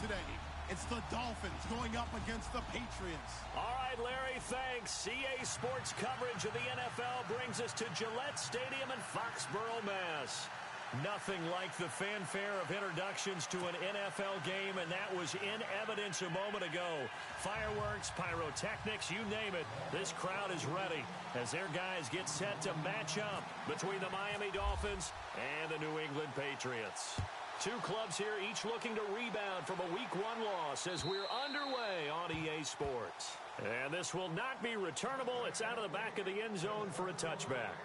today. It's the Dolphins going up against the Patriots. All right, Larry, thanks. EA Sports coverage of the NFL brings us to Gillette Stadium in Foxborough, Mass. Nothing like the fanfare of introductions to an NFL game, and that was in evidence a moment ago. Fireworks, pyrotechnics, you name it. This crowd is ready as their guys get set to match up between the Miami Dolphins and the New England Patriots. Two clubs here, each looking to rebound from a Week 1 loss as we're underway on EA Sports. And this will not be returnable. It's out of the back of the end zone for a touchback.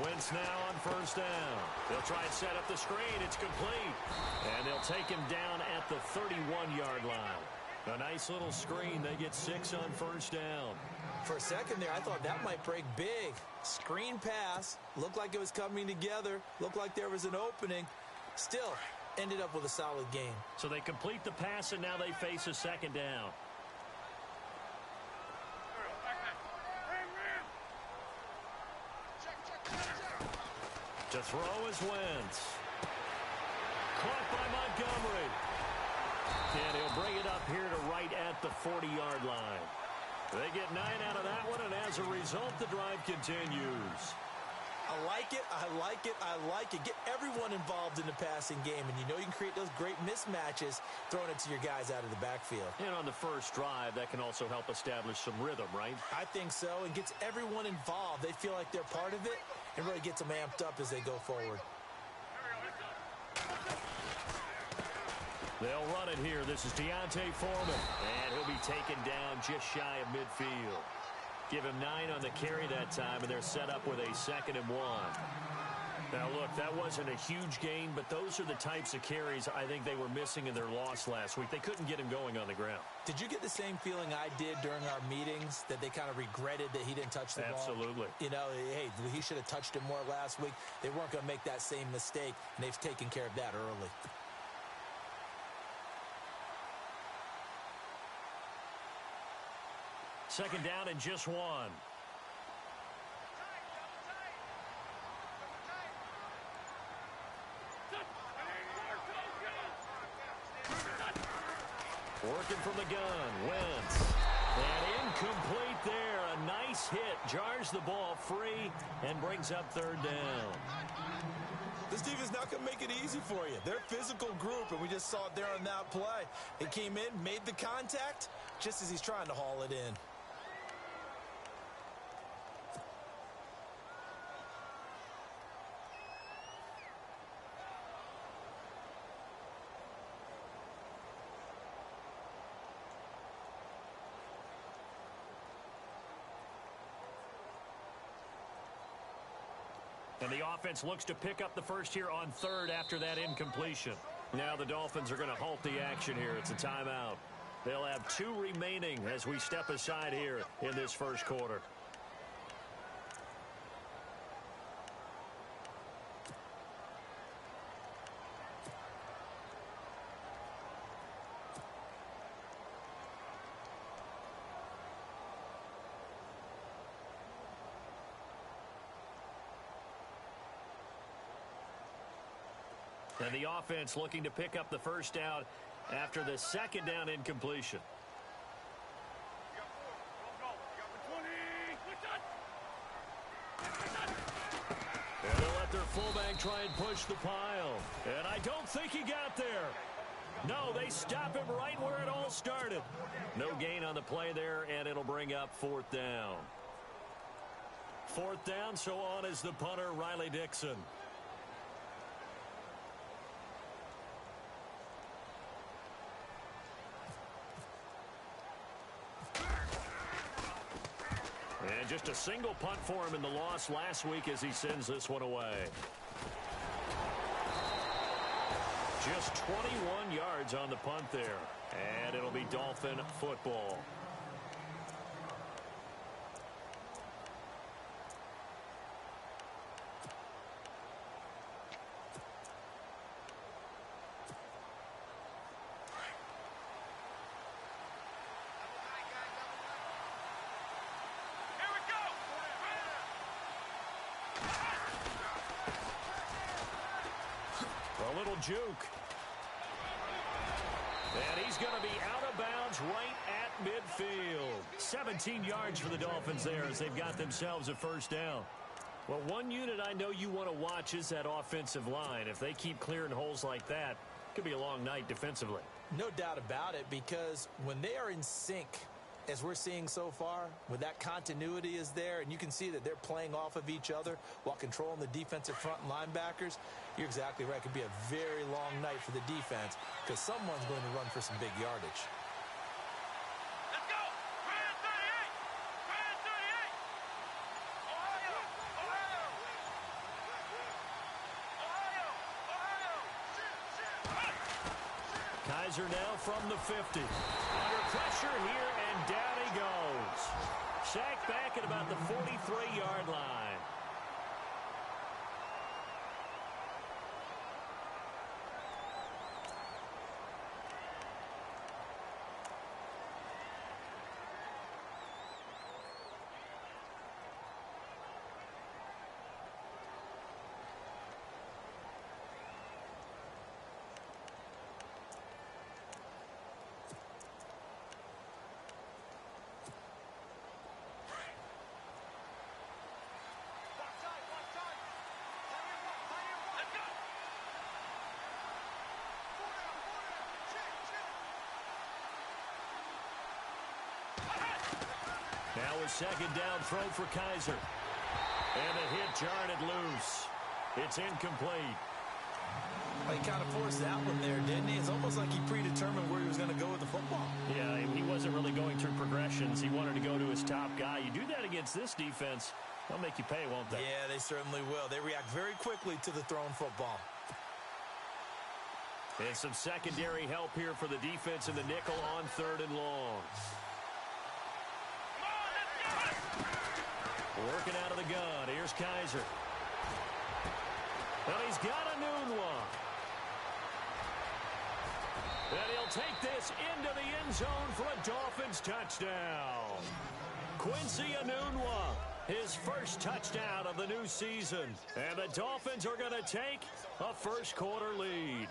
Wentz now on first down. They'll try and set up the screen. It's complete. And they'll take him down at the 31-yard line. A nice little screen. They get 6 on first down. For a second there, I thought that might break big. Screen pass. Looked like it was coming together. Looked like there was an opening. Still, ended up with a solid game. So they complete the pass, and now they face a second down. To throw is Wentz. Caught by Montgomery. And he'll bring it up here to right at the 40-yard line. They get 9 out of that one, and as a result, the drive continues. I like it, I like it, I like it. Get everyone involved in the passing game, and you know you can create those great mismatches throwing it to your guys out of the backfield. And on the first drive, that can also help establish some rhythm, right? I think so. It gets everyone involved. They feel like they're part of it, and really gets them amped up as they go forward. They'll run it here. This is Deontay Foreman, and he'll be taken down just shy of midfield. Give him 9 on the carry that time, and they're set up with a 2nd and 1. Now, look, that wasn't a huge gain, but those are the types of carries I think they were missing in their loss last week. They couldn't get him going on the ground. Did you get the same feeling I did during our meetings, that they kind of regretted that he didn't touch the ball? Absolutely. You know, hey, he should have touched it more last week. They weren't going to make that same mistake, and they've taken care of that early. Second down and just 1. Working from the gun, Wentz. And incomplete there. A nice hit. Jars the ball free and brings up 3rd down. This defense is not going to make it easy for you. They're a physical group, and we just saw it there on that play. He came in, made the contact, just as he's trying to haul it in. And the offense looks to pick up the first here on 3rd after that incompletion. Now the Dolphins are going to halt the action here. It's a timeout. They'll have 2 remaining as we step aside here in this first quarter. And the offense looking to pick up the first down after the 2nd down incompletion. And they'll let their fullback try and push the pile. And I don't think he got there. No, they stop him right where it all started. No gain on the play there, and it'll bring up 4th down. 4th down, so on is the punter, Riley Dixon. And just a single punt for him in the loss last week as he sends this one away. Just 21 yards on the punt there. And it'll be Dolphin football. A little juke. And he's going to be out of bounds right at midfield. 17 yards for the Dolphins there as they've got themselves a first down. Well, one unit I know you want to watch is that offensive line. If they keep clearing holes like that, it could be a long night defensively. No doubt about it, because when they are in sync, as we're seeing so far, when that continuity is there, and you can see that they're playing off of each other while controlling the defensive front linebackers, you're exactly right. It could be a very long night for the defense because someone's going to run for some big yardage. Let's go! Brand 38! Brand 38! Ohio! Ohio! Ohio! Kaiser now from the 50. Under pressure here, and down he goes. Sacked back at about the 43-yard line. Now a second down throw for Kaiser. And the hit jarred it loose. It's incomplete. Well, he kind of forced that one there, didn't he? It's almost like he predetermined where he was going to go with the football. Yeah, he wasn't really going through progressions. He wanted to go to his top guy. You do that against this defense, they'll make you pay, won't they? Yeah, they certainly will. They react very quickly to the thrown football. And some secondary help here for the defense in the nickel on 3rd and long. Working out of the gun. Here's Kaiser. And he's got a Nunwa. And he'll take this into the end zone for a Dolphins touchdown. Quincy Enunwa, his first touchdown of the new season. And the Dolphins are going to take a first quarter lead.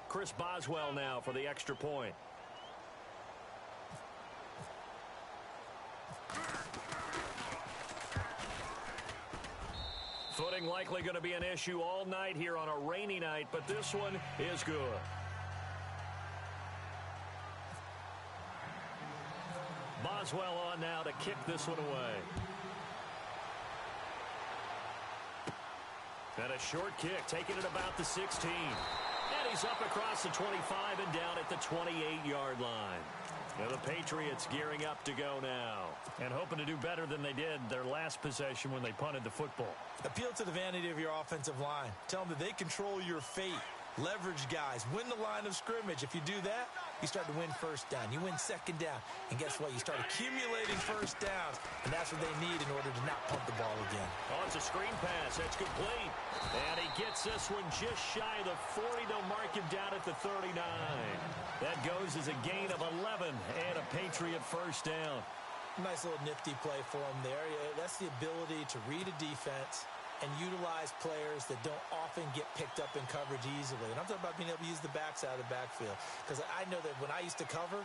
Chris Boswell now for the extra point. Footing likely going to be an issue all night here on a rainy night, but this one is good. Boswell on now to kick this one away. And a short kick, taking it about the 16. And he's up across the 25 and down at the 28-yard line. Now the Patriots gearing up to go now and hoping to do better than they did their last possession when they punted the football. Appeal to the vanity of your offensive line. Tell them that they control your fate. Leverage guys. Win the line of scrimmage. If you do that, you start to win first down. You win second down. And guess what? You start accumulating first downs. And that's what they need in order to not punt the ball again. Oh, it's a screen pass. That's complete. And he gets this one just shy of the 40. They'll mark him down at the 39. That goes as a gain of 11 and a Patriot first down. Nice little nifty play for him there. That's the ability to read a defense and utilize players that don't often get picked up in coverage easily. And I'm talking about being able to use the backside of the backfield. Because I know that when I used to cover,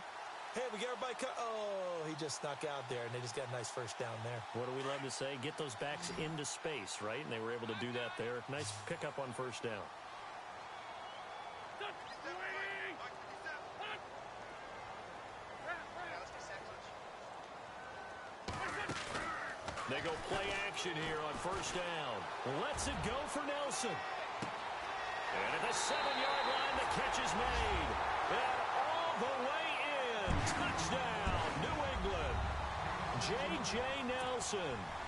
hey, we got everybody oh, he just snuck out there, and they just got a nice first down there. What do we love to say? Get those backs into space, right? And they were able to do that there. Nice pickup on first down. They go play action here on first down. Lets it go for Nelson. And at the 7-yard line, the catch is made. And all the way in. Touchdown, New England. J.J. Nelson,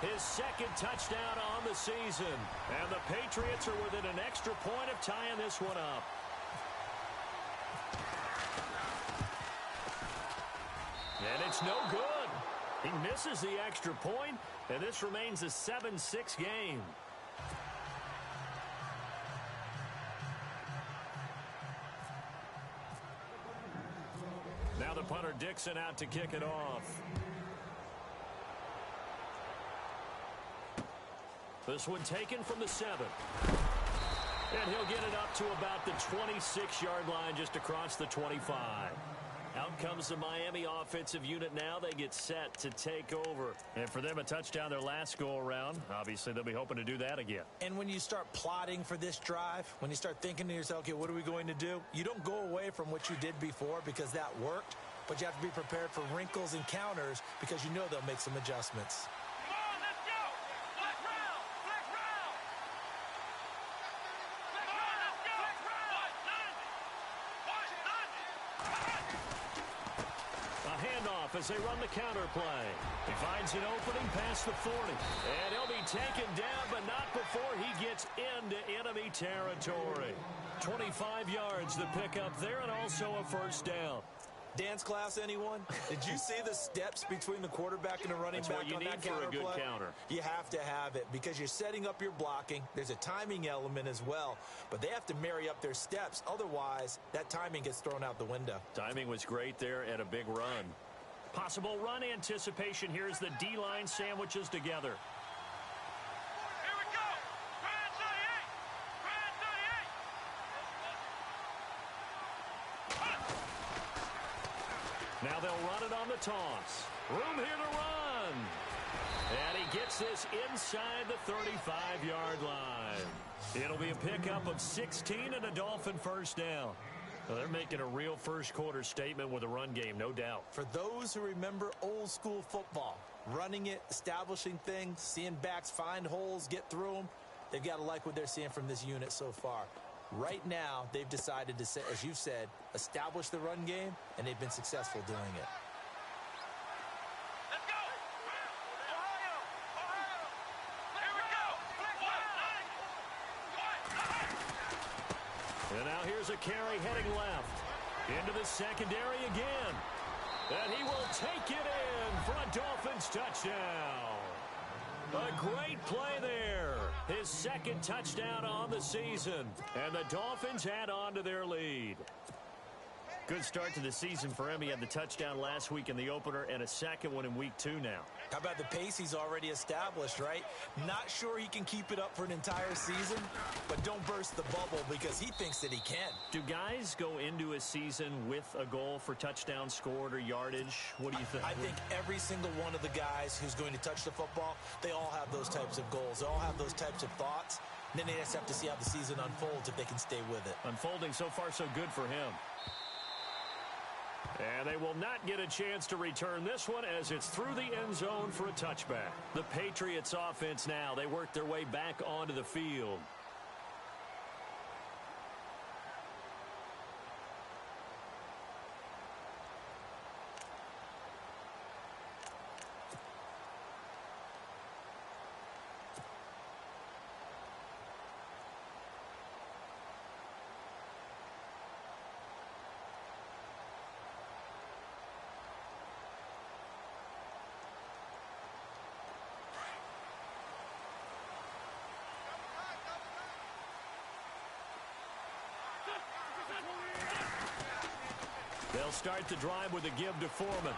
his second touchdown on the season. And the Patriots are within an extra point of tying this one up. And it's no good. He misses the extra point, and this remains a 7-6 game. Now the punter Dixon out to kick it off. This one taken from the 7. And he'll get it up to about the 26-yard line, just across the 25. Out comes the Miami offensive unit now. They get set to take over. And for them, a touchdown their last go-around. Obviously, they'll be hoping to do that again. And when you start plotting for this drive, when you start thinking to yourself, okay, what are we going to do? You don't go away from what you did before because that worked, but you have to be prepared for wrinkles and counters because you know they'll make some adjustments. As they run the counter play. He finds an opening past the 40. And he'll be taken down, but not before he gets into enemy territory. 25 yards the pickup there, and also a first down. Dance class, anyone? Did you see the steps between the quarterback and the running back on that counter play? That's what you need for a good counter. You have to have it because you're setting up your blocking. There's a timing element as well, but they have to marry up their steps. Otherwise, that timing gets thrown out the window. Timing was great there and a big run. Possible run anticipation here as the D-line sandwiches together. Here we go. Ryan 38. Ryan 38. Now they'll run it on the toss. Room here to run. And he gets this inside the 35-yard line. It'll be a pickup of 16 and a Dolphin first down. Well, they're making a real first-quarter statement with a run game, no doubt. For those who remember old-school football, running it, establishing things, seeing backs find holes, get through them, they've got to like what they're seeing from this unit so far. Right now, they've decided to, as you've said, establish the run game, and they've been successful doing it. Let's go. Ohio. Ohio. Here we go. And now here's a carry heading left. Into the secondary again. And he will take it in for a Dolphins touchdown. A great play there. His second touchdown on the season. And the Dolphins add on to their lead. Good start to the season for him. He had the touchdown last week in the opener and a second one in week 2 now. How about the pace he's already established, right? Not sure he can keep it up for an entire season, but don't burst the bubble because he thinks that he can. Do guys go into a season with a goal for touchdown scored or yardage? What do you think? I think every single one of the guys who's going to touch the football, they all have those types of goals. They all have those types of thoughts. And then they just have to see how the season unfolds if they can stay with it. Unfolding so far so good for him. And they will not get a chance to return this one as it's through the end zone for a touchback. The Patriots offense now, they work their way back onto the field. They'll start the drive with a give to Foreman.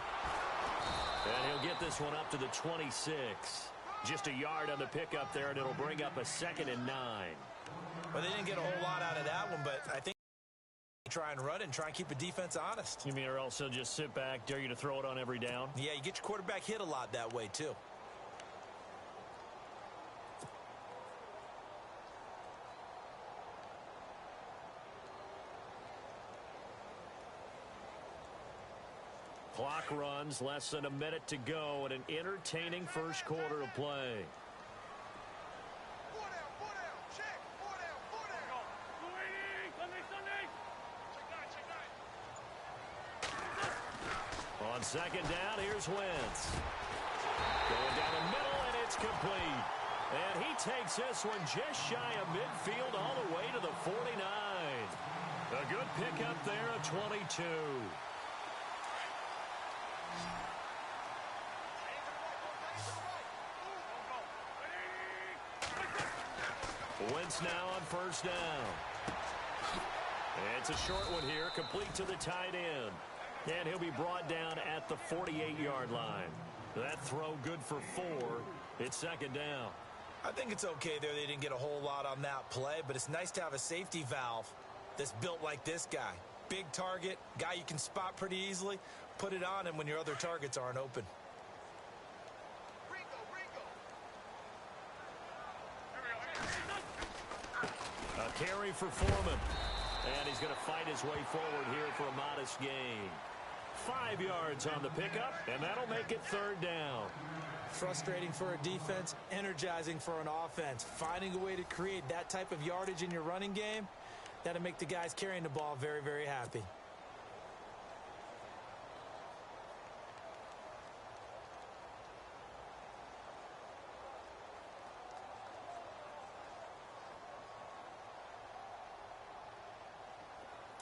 And he'll get this one up to the 26. Just a yard on the pickup there, and it'll bring up a 2nd and 9. Well, they didn't get a whole lot out of that one, but I think try and run and try and keep the defense honest. You mean or else they'll just sit back, dare you to throw it on every down? Yeah, you get your quarterback hit a lot that way, too. Clock runs, less than a minute to go, and an entertaining first quarter of play. On second down, here's Wentz. Going down the middle, and it's complete. And he takes this one just shy of midfield all the way to the 49. A good pickup there at 22. Wentz now on first down. It's a short one here, complete to the tight end. And he'll be brought down at the 48-yard line. That throw good for 4. It's second down. I think it's okay there. They didn't get a whole lot on that play, but it's nice to have a safety valve that's built like this guy. Big target, guy you can spot pretty easily. Put it on him when your other targets aren't open. A carry for Foreman. And he's going to fight his way forward here for a modest gain. 5 yards on the pickup, and that'll make it third down. Frustrating for a defense, energizing for an offense. Finding a way to create that type of yardage in your running game, that'll make the guys carrying the ball very, very happy.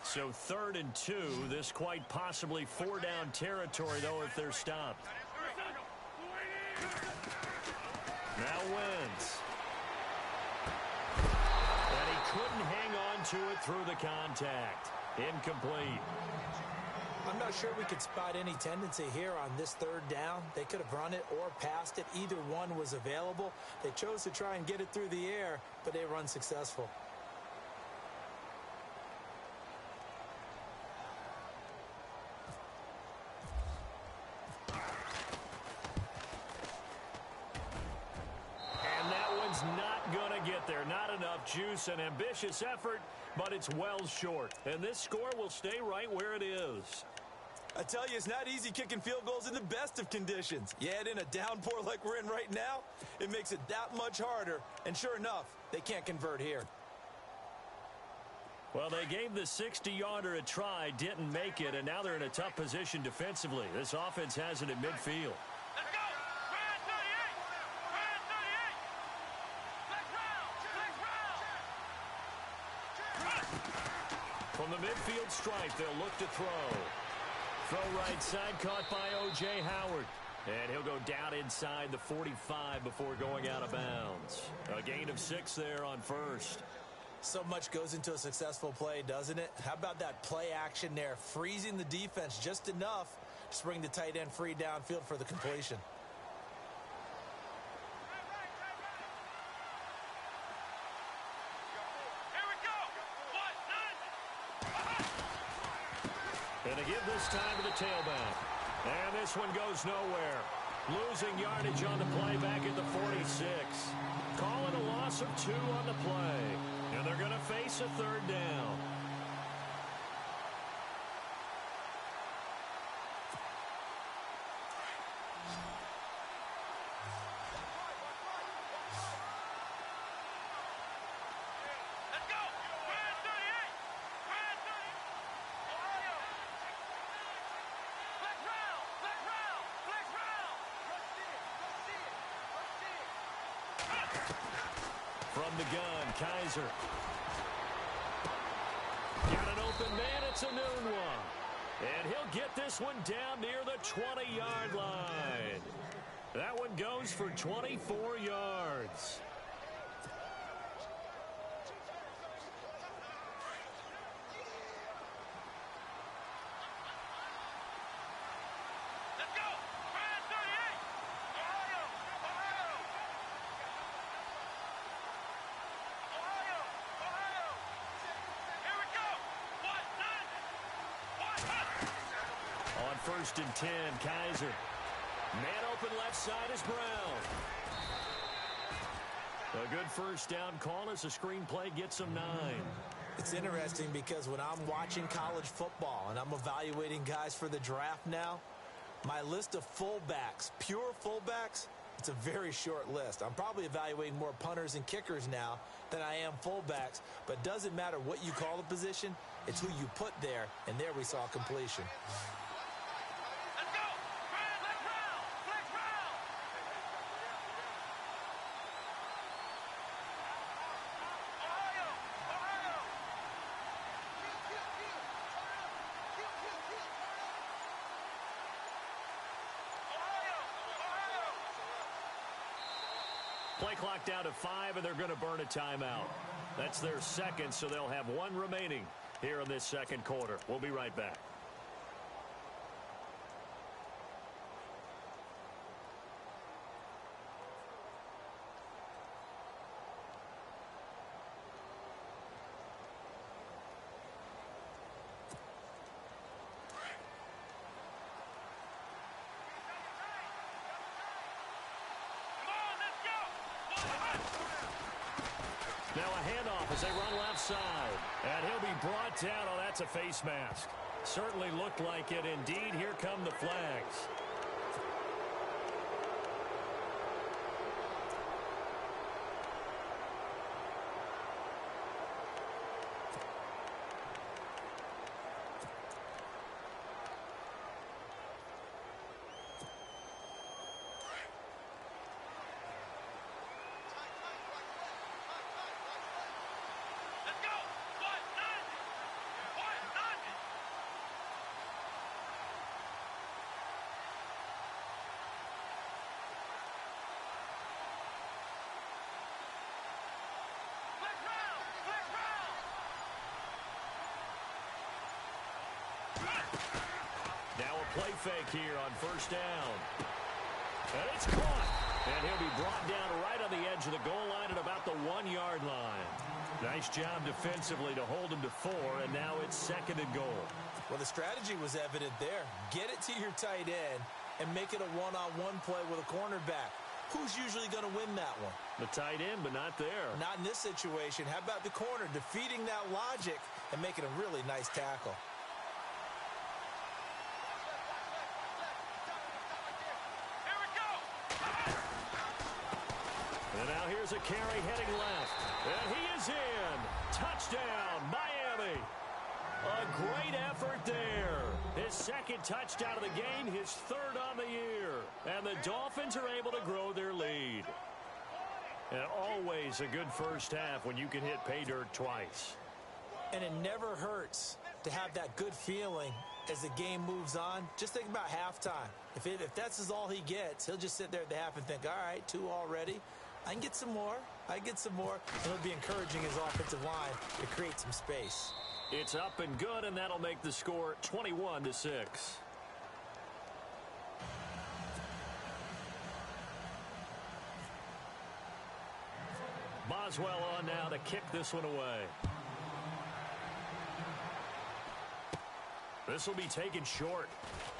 So 3rd and 2, this quite possibly 4-down territory, though, if they're stopped. Now Wentz. And he couldn't hang on to it through the contact. Incomplete. I'm not sure we could spot any tendency here on this 3rd down. They could have run it or passed it. Either one was available. They chose to try and get it through the air, but they were unsuccessful. Not going to get there. Not enough juice. An ambitious effort, but it's well short. And this score will stay right where it is. I tell you, it's not easy kicking field goals in the best of conditions. You add in a downpour like we're in right now, it makes it that much harder. And sure enough, they can't convert here. Well, they gave the 60-yarder a try, didn't make it, and now they're in a tough position defensively. This offense has it in midfield. From the midfield stripe, they'll look to throw. Throw right side, caught by O.J. Howard. And he'll go down inside the 45 before going out of bounds. A gain of 6 there on first. So much goes into a successful play, doesn't it? How about that play action there? Freezing the defense just enough to bring the tight end free downfield for the completion. And they give this time to the tailback. And this one goes nowhere. Losing yardage on the play back at the 46. Call it a loss of 2 on the play. And they're going to face a 3rd down. From the gun, Kaiser. Got an open man, it's a noon one. And he'll get this one down near the 20-yard line. That one goes for 24 yards. First and 10, Kaiser. Man open left side is Brown. A good first down call as the screenplay gets him 9. It's interesting because when I'm watching college football and I'm evaluating guys for the draft now, my list of fullbacks, pure fullbacks, it's a very short list. I'm probably evaluating more punters and kickers now than I am fullbacks, but it doesn't matter what you call the position, it's who you put there, and there we saw completion. Play clock down to 5, and they're going to burn a timeout. That's their second, so they'll have one remaining here in this second quarter. We'll be right back. Now a handoff as they run left side. And he'll be brought down. Oh, that's a face mask. Certainly looked like it. Indeed, here come the flags. Now a play fake here on first down. And it's caught. And he'll be brought down right on the edge of the goal line at about the 1-yard line. Nice job defensively to hold him to 4, and now it's second and goal. Well, the strategy was evident there. Get it to your tight end and make it a one-on-one play with a cornerback. Who's usually going to win that one? The tight end, but not there. Not in this situation. How about the corner defeating that logic and making a really nice tackle? And now here's a carry heading left. And he is in. Touchdown, Miami. A great effort there. His second touchdown of the game, his third on the year. And the Dolphins are able to grow their lead. And always a good first half when you can hit pay dirt twice. And it never hurts to have that good feeling as the game moves on. Just think about halftime. If that's all he gets, he'll just sit there at the half and think, all right, 2 already. I can get some more. I can get some more. And he'll be encouraging his offensive line to create some space. It's up and good, and that'll make the score 21-6. Boswell on now to kick this one away. This will be taken short.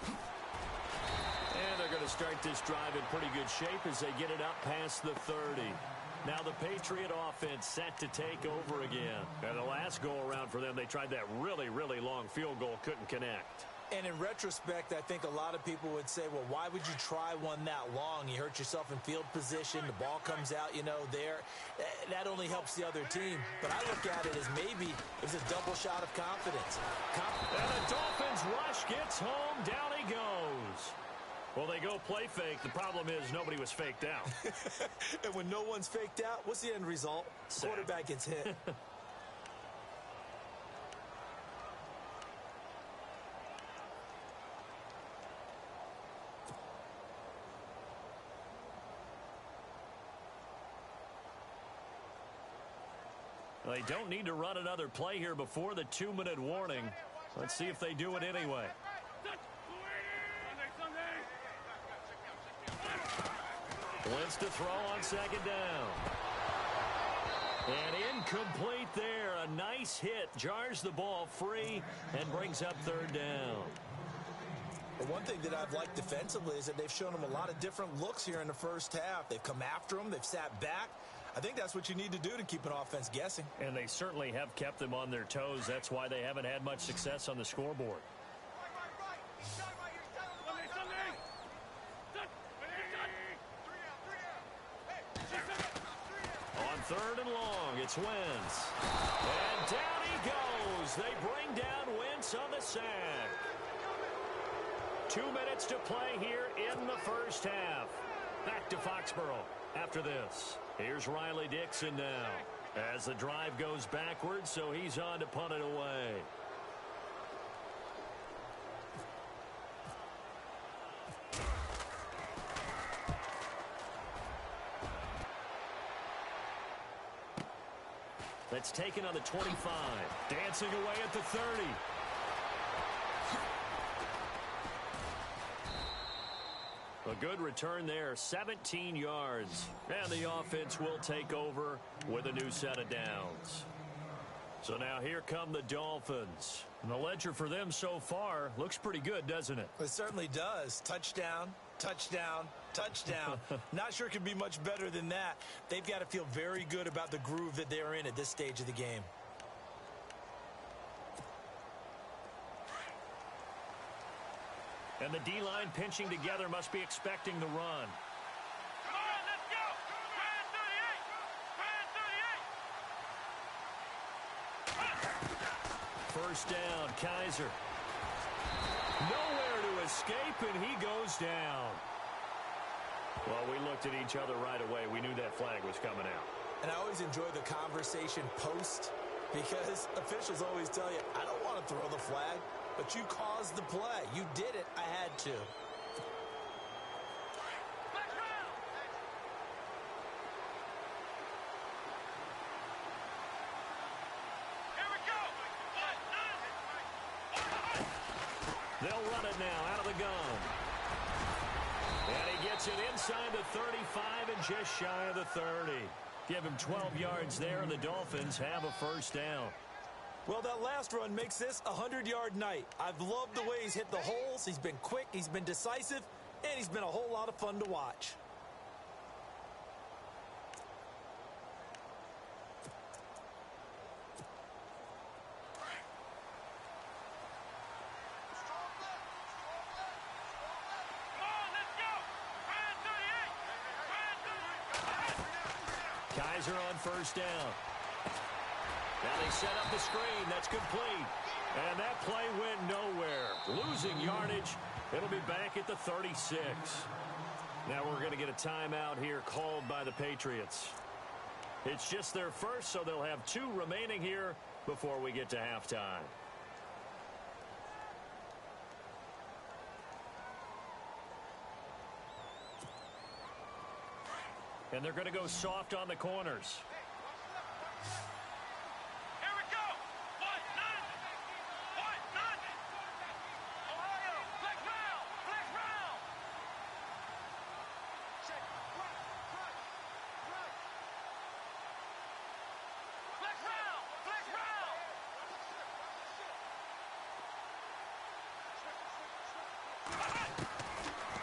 And they're going to start this drive in pretty good shape as they get it up past the 30. Now the Patriot offense set to take over again. And the last go-around for them, they tried that really, really long field goal, couldn't connect. And in retrospect, I think a lot of people would say, well, why would you try one that long? You hurt yourself in field position. The ball comes out, there. That only helps the other team. But I look at it as maybe it was a double shot of confidence. And the Dolphins rush gets home. Down he goes. Well, they go play fake. The problem is nobody was faked out. And when no one's faked out, what's the end result? Quarterback gets hit. They don't need to run another play here before the 2-minute warning. Let's see if they do it anyway. Wins to throw on second down. And incomplete there. A nice hit. Jars the ball free and brings up third down. Well, one thing that I've liked defensively is that they've shown them a lot of different looks here in the first half. They've come after them. They've sat back. I think that's what you need to do to keep an offense guessing. And they certainly have kept them on their toes. That's why they haven't had much success on the scoreboard. On third and long, it's Wentz. And down he goes. They bring down Wentz on the sack. 2 minutes to play here in the first half. Back to Foxborough after this. Here's Riley Dixon now as the drive goes backwards, so he's on to punt it away. That's taken on the 25. Dancing away at the 30. A good return there, 17 yards. And the offense will take over with a new set of downs. So now here come the Dolphins. And the ledger for them so far looks pretty good, doesn't it? It certainly does. Touchdown, touchdown, touchdown. Not sure it can be much better than that. They've got to feel very good about the groove that they're in at this stage of the game. And the D-line pinching together must be expecting the run. Come on, let's go. Brand 38. First down, Kaiser. Nowhere to escape, and he goes down. Well, we looked at each other right away. We knew that flag was coming out. And I always enjoy the conversation post because officials always tell you, I don't want to throw the flag, but you caused the play. You did it. I had to. They'll run it now out of the gun. And he gets it inside the 35 and just shy of the 30. Give him 12 yards there, and the Dolphins have a first down. Well, that last run makes this a 100-yard night. I've loved the way he's hit the holes. He's been quick, he's been decisive, and he's been a whole lot of fun to watch. Kaiser on first down. Now they set up the screen. That's complete. And that play went nowhere. Losing yardage. It'll be back at the 36. Now we're going to get a timeout here called by the Patriots. It's just their first, so they'll have 2 remaining here before we get to halftime. And they're going to go soft on the corners. Here we go. White, none. White, none. Ohio, flex round, flex round. Check, right. Flex round, flex round.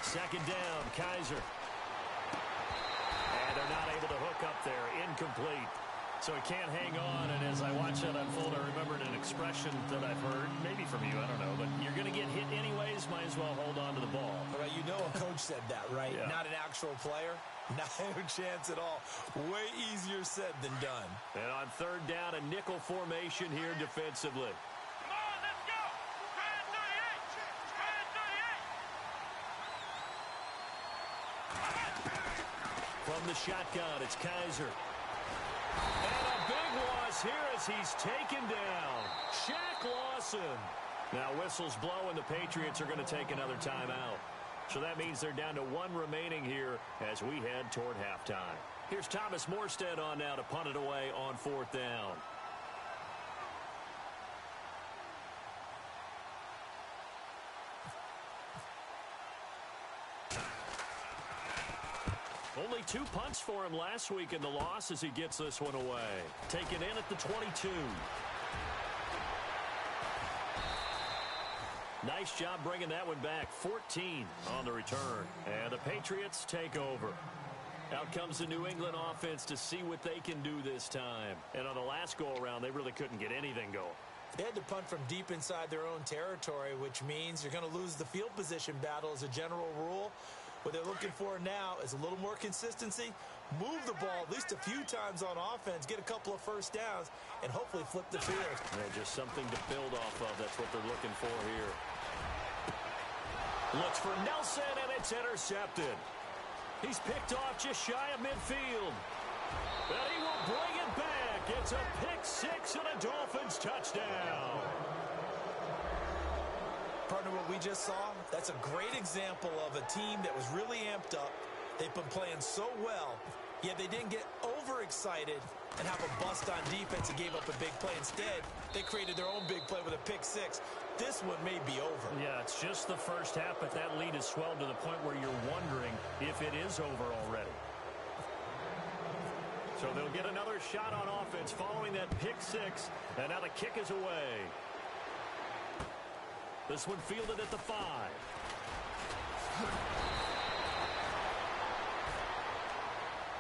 Second down, Kaiser. And they're not able to hook up there. Incomplete. So he can't hang on. And as I watch that unfold, I remembered an expression that I've heard, maybe from you, I don't know, but you're going to get hit anyways, might as well hold on to the ball. All right, you know a coach said that, right? Yeah. Not an actual player. Not a chance at all. Way easier said than done. And on third down, a nickel formation here defensively. Come on, let's go. Brand 38. Brand 38. From the shotgun, it's Kaiser. And a big loss here as he's taken down. Shaq Lawson. Now whistles blow and the Patriots are going to take another timeout. So that means they're down to 1 remaining here as we head toward halftime. Here's Thomas Morstead on now to punt it away on 4th down. Only 2 punts for him last week in the loss as he gets this one away. Taken in at the 22. Nice job bringing that one back. 14 on the return. And the Patriots take over. Out comes the New England offense to see what they can do this time. And on the last go-around, they really couldn't get anything going. They had to punt from deep inside their own territory, which means you're going to lose the field position battle as a general rule. What they're looking for now is a little more consistency, move the ball at least a few times on offense, get a couple of first downs, and hopefully flip the field. Yeah, just something to build off of. That's what they're looking for here. Looks for Nelson, and it's intercepted. He's picked off just shy of midfield. And he will bring it back. It's a pick-6 and a Dolphins touchdown. Partner, what we just saw, that's a great example of a team that was really amped up. They've been playing so well, Yeah, they didn't get overexcited and have a bust on defense and gave up a big play. Instead, they created their own big play with a pick six. This one may be over. Yeah, it's just the first half, but that lead has swelled to the point where you're wondering if it is over already. So they'll get another shot on offense following that pick six, and now the kick is away. This one fielded at the 5.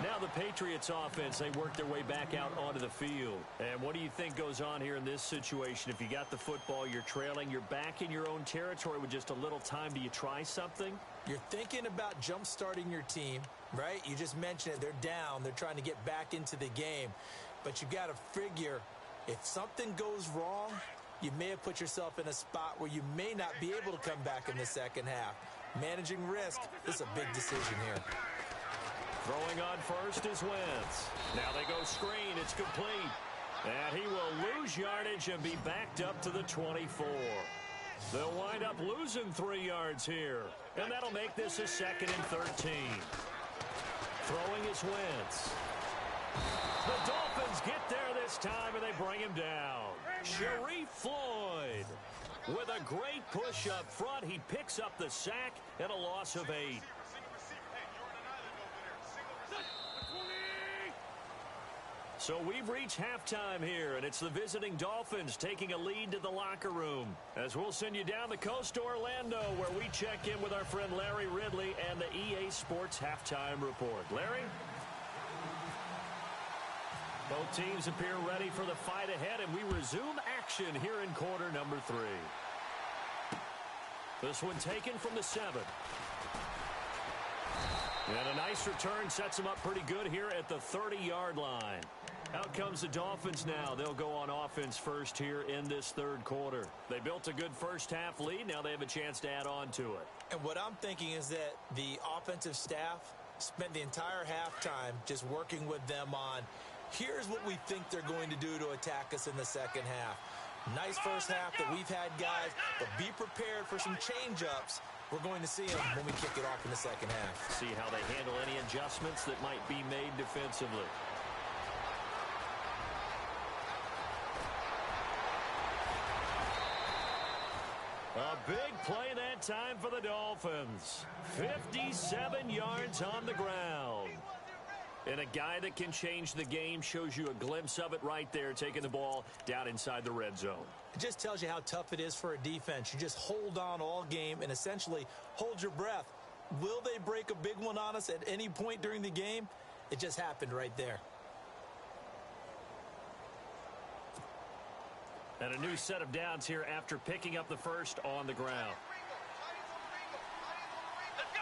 Now the Patriots offense, they work their way back out onto the field. And what do you think goes on here in this situation? If you got the football, you're trailing, you're back in your own territory with just a little time. Do you try something? You're thinking about jump-starting your team, right? You just mentioned it. They're down. They're trying to get back into the game. But you got to figure if something goes wrong, you may have put yourself in a spot where you may not be able to come back in the second half. Managing risk is a big decision here. Throwing on first is Wentz. Now they go screen. It's complete. And he will lose yardage and be backed up to the 24. They'll wind up losing 3 yards here. And that'll make this a 2nd and 13. Throwing is Wentz. The Dolphins get there this time, and they bring him down. Sharif Floyd with a great push up front. He picks up the sack and a loss of 8. So we've reached halftime here, and it's the visiting Dolphins taking a lead to the locker room. As we'll send you down the coast to Orlando, where we check in with our friend Larry Ridley and the EA Sports Halftime Report. Larry? Both teams appear ready for the fight ahead, and we resume action here in quarter number 3. This one taken from the 7. And a nice return sets them up pretty good here at the 30-yard line. Out comes the Dolphins now. They'll go on offense first here in this 3rd quarter. They built a good first-half lead. Now they have a chance to add on to it. And what I'm thinking is that the offensive staff spent the entire halftime just working with them on, here's what we think they're going to do to attack us in the second half. Nice first half that we've had, guys, but be prepared for some change-ups. We're going to see them when we kick it off in the second half. See how they handle any adjustments that might be made defensively. A big play that time for the Dolphins. 57 yards on the ground. And a guy that can change the game shows you a glimpse of it right there, taking the ball down inside the red zone. It just tells you how tough it is for a defense. You just hold on all game and essentially hold your breath. Will they break a big one on us at any point during the game? It just happened right there. And a new set of downs here after picking up the first on the ground. Let's go!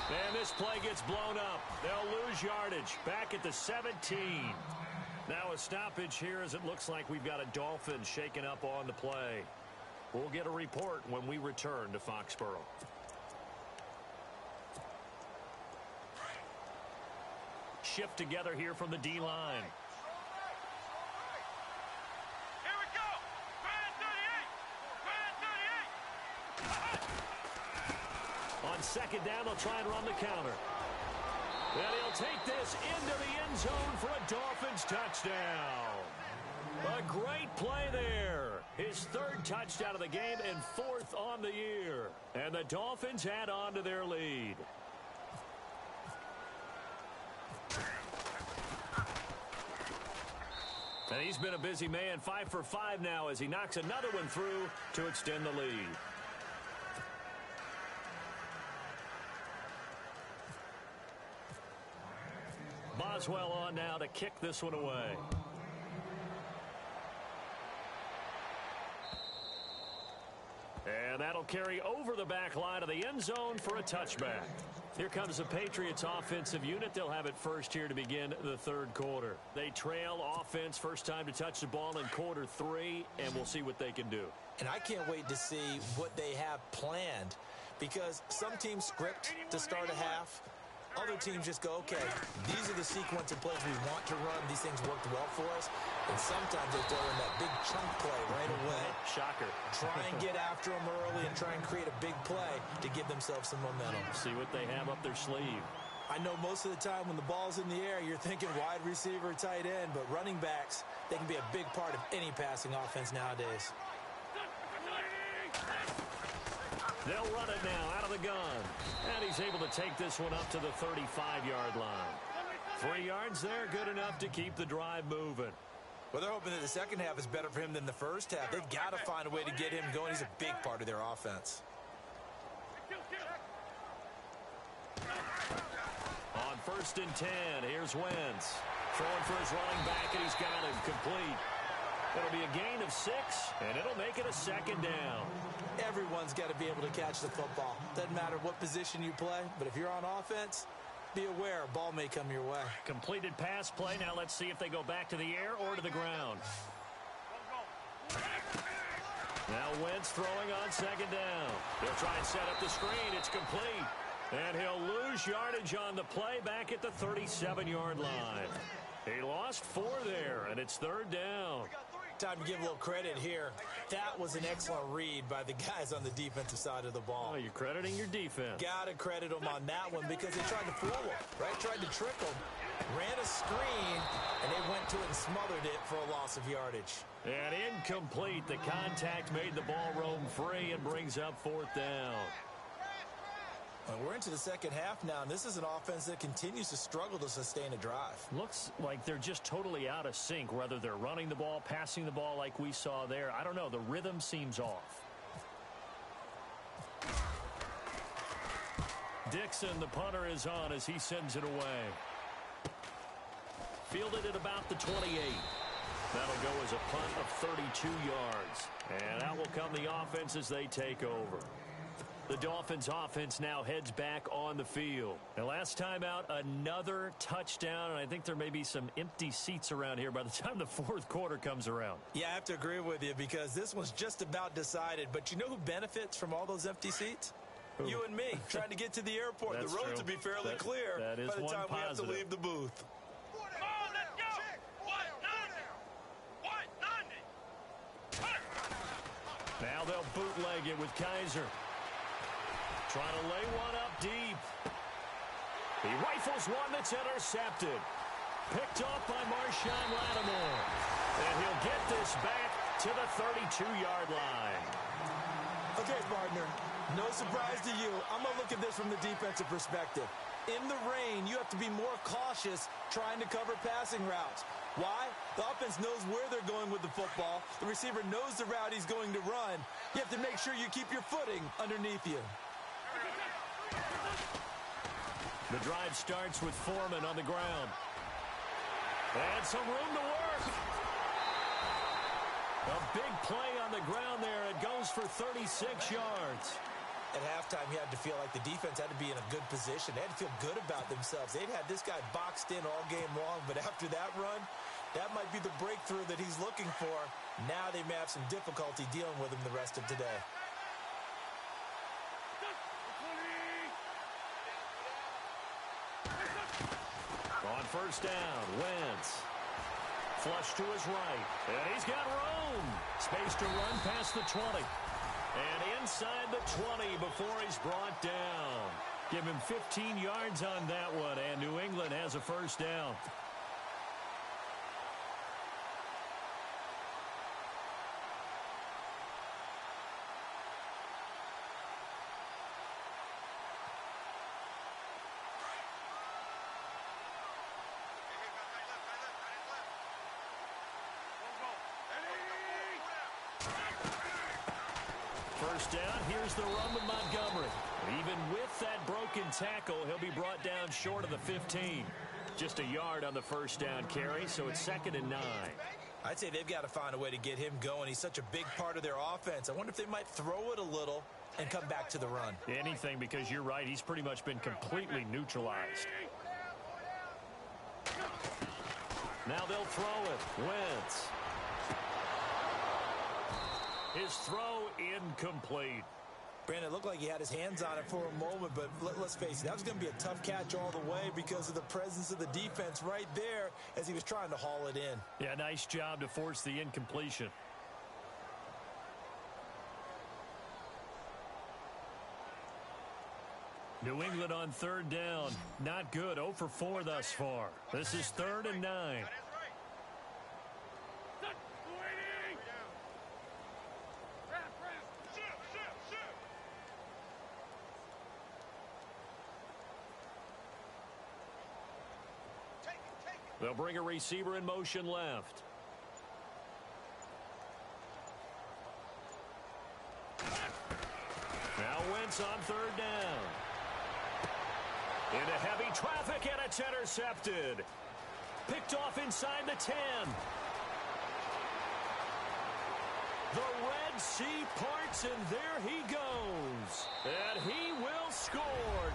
And this play gets blown up. They'll lose yardage. Back at the 17. Now a stoppage here as it looks like we've got a Dolphin shaken up on the play. We'll get a report when we return to Foxborough. Shift together here from the D-line. Here we go! Grand 38! On second down, they'll try and run the counter. And he'll take this into the end zone for a Dolphins touchdown. A great play there. His 3rd touchdown of the game and 4th on the year. And the Dolphins add on to their lead. And he's been a busy man, 5 for 5 now as he knocks another one through to extend the lead. Boswell on now to kick this one away. And that'll carry over the back line of the end zone for a touchback. Here comes the Patriots offensive unit. They'll have it first here to begin the 3rd quarter. They trail offense, first time to touch the ball in quarter 3, and we'll see what they can do. And I can't wait to see what they have planned, because some teams script to start a half, Other teams just go, okay, these are the sequence of plays we want to run. These things worked well for us. And sometimes they throw in that big chunk play right away. Shocker. Try and get after them early and try and create a big play to give themselves some momentum. See what they have up their sleeve. I know most of the time when the ball's in the air, you're thinking wide receiver, tight end, but running backs, they can be a big part of any passing offense nowadays. They'll run it now out of the gun. And he's able to take this one up to the 35-yard line. 3 yards there, good enough to keep the drive moving. Well, they're hoping that the second half is better for him than the first half. They've got to find a way to get him going. He's a big part of their offense. On 1st and 10, here's Wentz. Throwing for his running back, and he's got him complete. It'll be a gain of 6, and it'll make it a 2nd down. Everyone's got to be able to catch the football. Doesn't matter what position you play, but if you're on offense, be aware a ball may come your way. Completed pass play. Now let's see if they go back to the air or to the ground. Now Wentz throwing on 2nd down. They'll try and set up the screen. It's complete. And he'll lose yardage on the play back at the 37-yard line. He lost 4 there, and it's 3rd down. Time to give a little credit here. That was an excellent read by the guys on the defensive side of the ball. Oh, you're crediting your defense. Got to credit them on that one because they tried to fool him, right? Tried to trick him, ran a screen, and they went to it and smothered it for a loss of yardage. And incomplete. The contact made the ball roam free and brings up 4th down. Well, we're into the second half now, and this is an offense that continues to struggle to sustain a drive. Looks like they're just totally out of sync, whether they're running the ball, passing the ball like we saw there. I don't know. The rhythm seems off. Dixon, the punter, is on as he sends it away. Fielded at about the 28. That'll go as a punt of 32 yards. And out will come the offense as they take over. The Dolphins offense now heads back on the field. And last time out, another touchdown, and I think there may be some empty seats around here by the time the 4th quarter comes around. Yeah, I have to agree with you because this one's just about decided. But you know who benefits from all those empty seats? Who? You and me, trying to get to the airport. The roads will be fairly clear by the time we have to leave the booth. Now they'll bootleg it with Kaiser. Trying to lay one up deep. He rifles one that's intercepted. Picked off by Marshawn Lattimore. And he'll get this back to the 32-yard line. Okay, partner, no surprise to you. I'm going to look at this from the defensive perspective. In the rain, you have to be more cautious trying to cover passing routes. Why? The offense knows where they're going with the football. The receiver knows the route he's going to run. You have to make sure you keep your footing underneath you. The drive starts with Foreman on the ground. And some room to work. A big play on the ground there. It goes for 36 yards. At halftime, you had to feel like the defense had to be in a good position. They had to feel good about themselves. They'd had this guy boxed in all game long, but after that run, that might be the breakthrough that he's looking for. Now they may have some difficulty dealing with him the rest of today. On 1st down, Wentz. Flush to his right. And he's got room. Space to run past the 20. And inside the 20 before he's brought down. Give him 15 yards on that one, and New England has a 1st down. First down, here's the run with Montgomery. Even with that broken tackle, he'll be brought down short of the 15. Just a yard on the 1st down carry, so it's 2nd and 9. I'd say they've got to find a way to get him going. He's such a big part of their offense. I wonder if they might throw it a little and come back to the run. Anything, because you're right, he's pretty much been completely neutralized. Now they'll throw it. Wentz. His throw incomplete. Brandon, it looked like he had his hands on it for a moment, but let's face it, that was going to be a tough catch all the way because of the presence of the defense right there as he was trying to haul it in. Yeah, nice job to force the incompletion. New England on third down. Not good. 0 for 4 thus far. This is 3rd and 9. They'll bring a receiver in motion left. Now Wentz on third down. Into heavy traffic, and it's intercepted. Picked off inside the 10. The Red Sea parts, and there he goes. And he will score.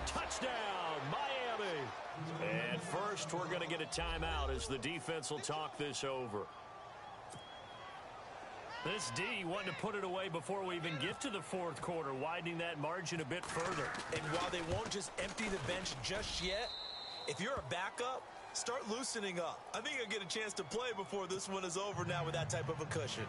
Touchdown, Miami. And first, we're going to get a timeout as the defense will talk this over. This D wanted to put it away before we even get to the fourth quarter, widening that margin a bit further. And while they won't just empty the bench just yet, if you're a backup, start loosening up. I think you'll get a chance to play before this one is over now with that type of a cushion.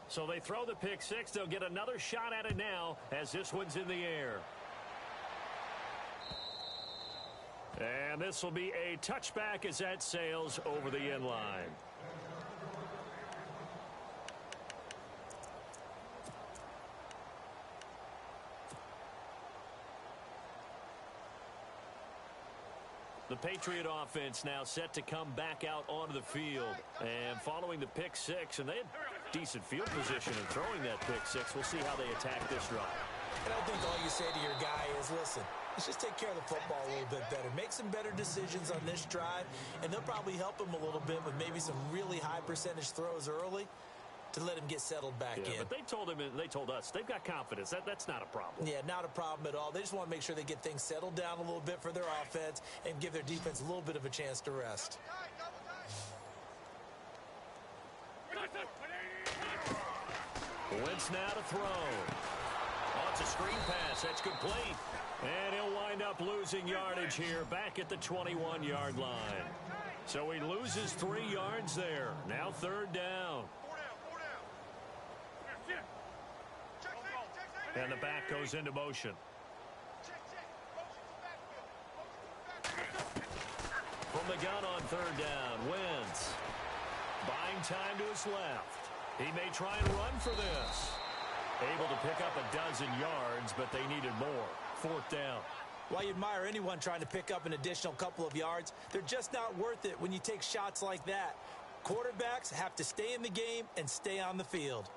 So they throw the pick six. They'll get another shot at it now as this one's in the air. And this will be a touchback as that sails over the end line. The Patriot offense now set to come back out onto the field. And following the pick six, and they had decent field position in throwing that pick six. We'll see how they attack this drive. And I think all you say to your guy is, listen, let's just take care of the football a little bit better. Make some better decisions on this drive, and they'll probably help him a little bit with maybe some really high percentage throws early to let him get settled back in. But they told us they've got confidence. That's not a problem. Yeah, not a problem at all. They just want to make sure they get things settled down a little bit for their offense and give their defense a little bit of a chance to rest. Wentz now to throw. Oh, it's a screen pass. That's complete. And he'll wind up losing yardage here back at the 21-yard line. So he loses 3 yards there. Now third down. And the back goes into motion. From the gun on third down, Wentz. Buying time to his left. He may try and run for this. Able to pick up a dozen yards, but they needed more. Fourth down. While you admire anyone trying to pick up an additional couple of yards, they're just not worth it when you take shots like that. Quarterbacks have to stay in the game and stay on the field.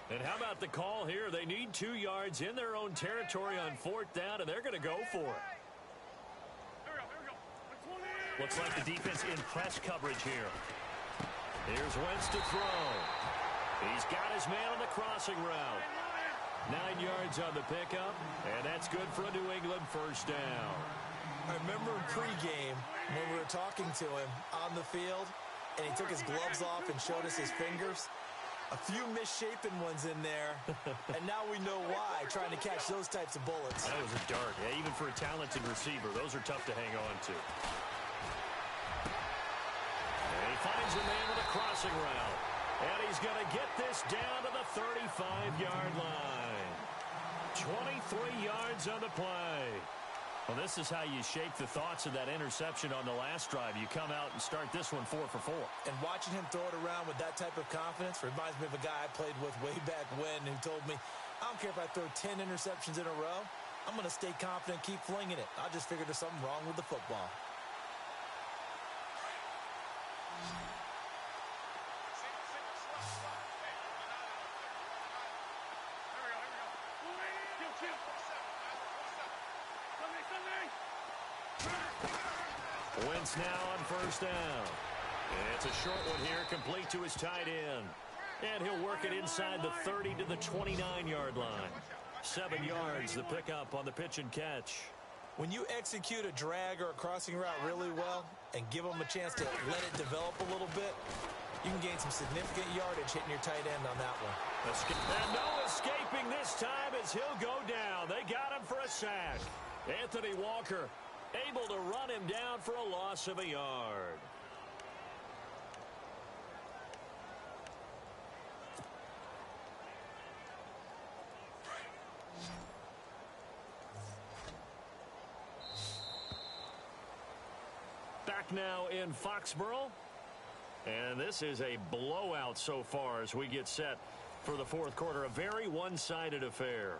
And how about the call here? They need 2 yards in their own territory on fourth down, and they're going to go for it. Looks like the defense in press coverage here. Here's Wentz to throw. He's got his man on the crossing route. 9 yards on the pickup, and that's good for a New England first down. I remember in pregame when we were talking to him on the field, and he took his gloves off and showed us his fingers. A few misshapen ones in there, and now we know why, trying to catch those types of bullets. That was a dart. Yeah, even for a talented receiver, those are tough to hang on to. And he finds a man with a crossing route. And he's going to get this down to the 35-yard line. 23 yards on the play. Well, this is how you shake the thoughts of that interception on the last drive. You come out and start this one 4 for 4. And watching him throw it around with that type of confidence reminds me of a guy I played with way back when who told me, I don't care if I throw 10 interceptions in a row. I'm going to stay confident, keep flinging it. I just figured there's something wrong with the football. Wentz now on first down. And it's a short one here, complete to his tight end. And he'll work it inside the 30 to the 29-yard line. 7 yards, the pickup on the pitch and catch. When you execute a drag or a crossing route really well and give them a chance to let it develop a little bit, you can gain some significant yardage hitting your tight end on that one. And no escaping this time as he'll go down. They got him for a sack. Anthony Walker able to run him down for a loss of a yard. Back now in Foxborough. And this is a blowout so far as we get set for the fourth quarter. A very one-sided affair.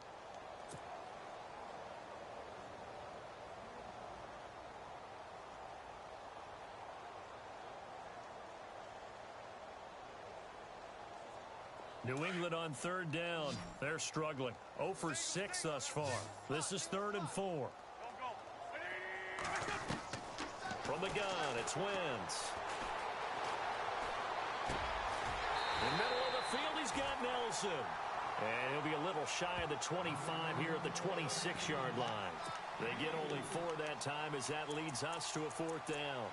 New England on third down. They're struggling. 0 for 6 thus far. This is 3rd and 4. From the gun, it's Wentz. In the middle of the field, he's got Nelson. And he'll be a little shy of the 25 here at the 26-yard line. They get only 4 that time as that leads us to a 4th down.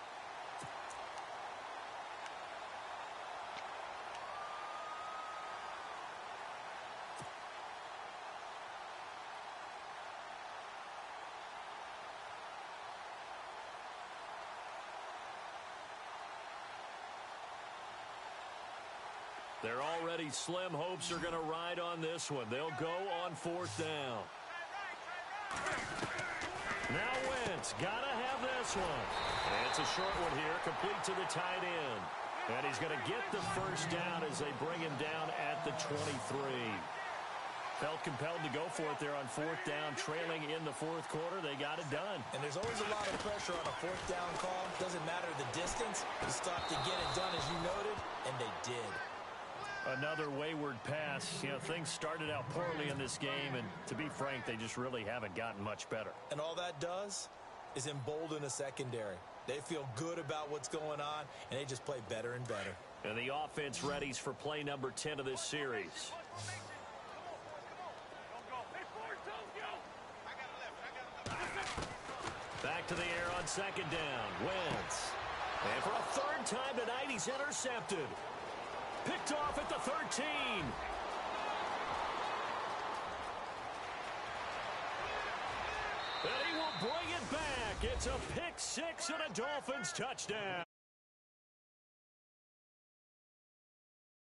They're already slim hopes are going to ride on this one. They'll go on 4th down. Now Wentz, got to have this one. And it's a short one here, complete to the tight end. And he's going to get the first down as they bring him down at the 23. Felt compelled to go for it there on 4th down, trailing in the 4th quarter. They got it done. And there's always a lot of pressure on a 4th down call. Doesn't matter the distance. You stop to get it done, as you noted, and they did. Another wayward pass. You know, things started out poorly in this game, and to be frank, they just really haven't gotten much better. And all that does is embolden a secondary. They feel good about what's going on, and they just play better and better. And the offense readies for play number 10 of this series. Back to the air on 2nd down. Wentz. And for a 3rd time tonight, he's intercepted. Picked off at the 13. And he will bring it back. It's a pick 6 and a Dolphins touchdown.